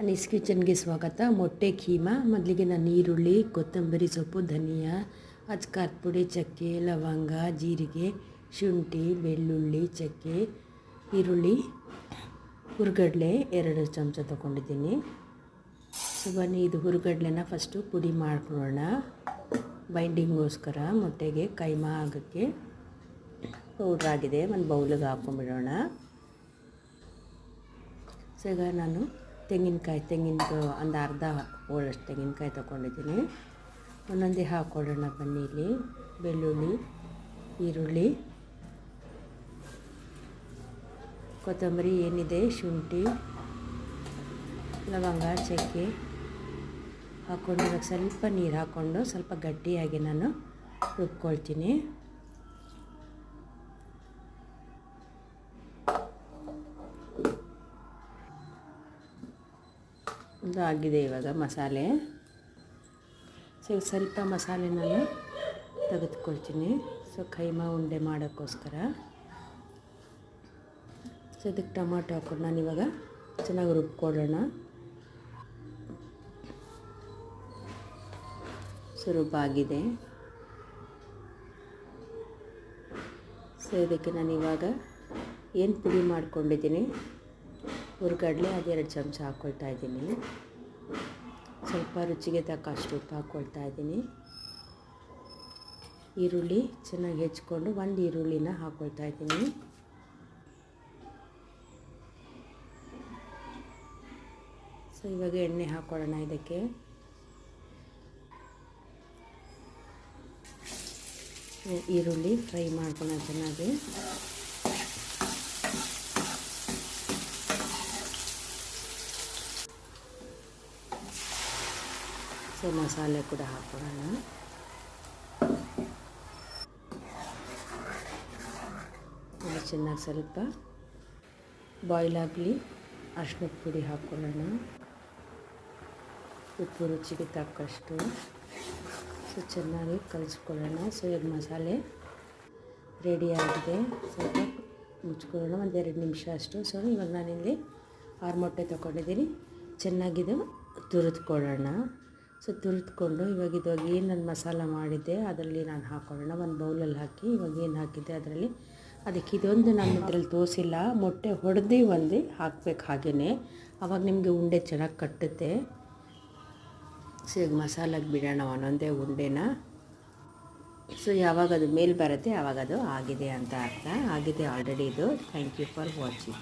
ಅನೀಸ್ ಕಿಚನ್ಗೆ ಸ್ವಾಗತ. ಮೊಟ್ಟೆ ಕೀಮಾ. ಮೊದಲಿಗೆ ನಾನು ಈರುಳ್ಳಿ, ಕೊತ್ತಂಬರಿ ಸೊಪ್ಪು, ಧನಿಯಾ, ಅಚ್ಕಾರದ ಪುಡಿ, ಚಕ್ಕೆ, ಲವಂಗ, ಜೀರಿಗೆ, ಶುಂಠಿ, ಬೆಳ್ಳುಳ್ಳಿ, ಚಕ್ಕೆ, ಈರುಳ್ಳಿ, ಹುರ್ಗಡ್ಲೆ 2 ಚಮಚ ತೊಗೊಂಡಿದ್ದೀನಿ. ಸೊ ಬನ್ನಿ ಇದು ಹುರ್ಗಡ್ಲೆನ ಫಸ್ಟು ಪುಡಿ ಮಾಡ್ಕೊಳ್ಳೋಣ. ಬೈಂಡಿಂಗ್ಗೋಸ್ಕರ ಮೊಟ್ಟೆಗೆ ಕೈಮಾ ಆಗೋಕ್ಕೆ ಪೌಡ್ರಾಗಿದೆ. ಒಂದು ಬೌಲಿಗೆ ಹಾಕ್ಕೊಂಬಿಡೋಣ. ಸೊ ಈಗ ನಾನು ತೆಂಗಿನದು ಒಂದು ಅರ್ಧ ಹೋಳಷ್ಟು ತೆಂಗಿನಕಾಯಿ ತೊಗೊಂಡಿದ್ದೀನಿ. ಒಂದೊಂದೇ ಹಾಕ್ಕೊಳ್ಳೋಣ ಬನ್ನಿ. ಇಲ್ಲಿ ಬೆಳ್ಳುಳ್ಳಿ, ಈರುಳ್ಳಿ, ಕೊತ್ತಂಬರಿ ಏನಿದೆ, ಶುಂಠಿ, ಲವಂಗ, ಚಕ್ಕೆ ಹಾಕ್ಕೊಂಡು ಇವಾಗ ಸ್ವಲ್ಪ ನೀರು ಹಾಕ್ಕೊಂಡು ಸ್ವಲ್ಪ ಗಟ್ಟಿಯಾಗಿ ನಾನು ರುಬ್ಕೊಳ್ತೀನಿ. ಇದು ಆಗಿದೆ ಇವಾಗ ಮಸಾಲೆ. ಸೊ ಸ್ವಲ್ಪ ಮಸಾಲೆ ನಾನು ತೆಗೆದುಕೊಳ್ತೀನಿ. ಸೊ ಕೈಮಾ ಉಂಡೆ ಮಾಡೋಕ್ಕೋಸ್ಕರ. ಸೊ ಇದಕ್ಕೆ ಟೊಮಾಟೊ ಹಾಕ್ಕೊಂಡು ನಾನು ಇವಾಗ ಚೆನ್ನಾಗಿ ರುಬ್ಕೊಳ್ಳೋಣ. ಸೊ ರುಬ್ಬಾಗಿದೆ. ಸೊ ಇದಕ್ಕೆ ನಾನು ಇವಾಗ ಏನು ಪುಡಿ ಮಾಡ್ಕೊಂಡಿದ್ದೀನಿ ಹುರ್ಗಡ್ಲೆ ಅದು 2 ಚಮಚ ಹಾಕ್ಕೊಳ್ತಾ ಇದ್ದೀನಿ. ಸ್ವಲ್ಪ ರುಚಿಗೆ ತಕ್ಕಷ್ಟು ಉಪ್ಪು ಹಾಕ್ಕೊಳ್ತಾ ಇದ್ದೀನಿ. ಈರುಳ್ಳಿ ಚೆನ್ನಾಗಿ ಹೆಚ್ಕೊಂಡು 1 ಈರುಳ್ಳಿನ ಹಾಕ್ಕೊಳ್ತಾ ಇದ್ದೀನಿ. ಸೊ ಇವಾಗ ಎಣ್ಣೆ ಹಾಕ್ಕೊಳ್ಳೋಣ. ಇದಕ್ಕೆ ಈರುಳ್ಳಿ ಫ್ರೈ ಮಾಡ್ಕೊಳ್ಳೋಣ ಚೆನ್ನಾಗಿ. ಸೊ ಮಸಾಲೆ ಕೂಡ ಹಾಕ್ಕೊಳ್ಳೋಣ. ಅದು ಚೆನ್ನಾಗಿ ಸ್ವಲ್ಪ ಬಾಯ್ಲ್ ಆಗಲಿ. ಅರಿಶಿನದ ಪುಡಿ ಹಾಕ್ಕೊಳ್ಳೋಣ. ಉಪ್ಪು ರುಚಿಗೆ ತಕ್ಕಷ್ಟು. ಸೊ ಚೆನ್ನಾಗಿ ಕಲಿಸ್ಕೊಳ್ಳೋಣ. ಸೊ ಈಗ ಮಸಾಲೆ ರೆಡಿ ಆಗಿದೆ. ಸ್ವಲ್ಪ ಮುಚ್ಕೊಳ್ಳೋಣ ಒಂದು 2 ನಿಮಿಷ ಅಷ್ಟು. ಸೊ ಇವಾಗ ನಾನಿಲ್ಲಿ 6 ಮೊಟ್ಟೆ ತೊಗೊಂಡಿದ್ದೀನಿ. ಚೆನ್ನಾಗಿದು ತುರಿದುಕೊಳ್ಳೋಣ. ಸೊ ತುರಿದುಕೊಂಡು ಇವಾಗ ಏನು ನಾನು ಮಸಾಲ ಮಾಡಿದ್ದೆ ಅದರಲ್ಲಿ ನಾನು ಹಾಕ್ಕೊಳ್ಳೋಣ. ಒಂದು ಬೌಲಲ್ಲಿ ಹಾಕಿ ಇವಾಗ ಏನು ಹಾಕಿದ್ದೆ ಅದರಲ್ಲಿ ಅದಕ್ಕೆ ಇದೊಂದು ನಾನು ಇದರಲ್ಲಿ ತೋರಿಸಿಲ್ಲ. ಮೊಟ್ಟೆ ಹೊಡೆದು ಒಂದು ಹಾಕಬೇಕು. ಹಾಗೆಯೇ ಆವಾಗ ನಿಮಗೆ ಉಂಡೆ ಚೆನ್ನಾಗಿ ಕಟ್ಟುತ್ತೆ. ಸೊ ಈಗ ಮಸಾಲಾಗೆ ಬಿಡೋಣ ಒಂದೊಂದೇ ಉಂಡೆನ. ಸೊ ಯಾವಾಗ ಅದು ಮೇಲೆ ಬರುತ್ತೆ ಆವಾಗ ಅದು ಆಗಿದೆ ಅಂತ ಅರ್ಥ. ಆಗಿದೆ ಆಲ್ರೆಡಿ ಇದು. Thank you for watching.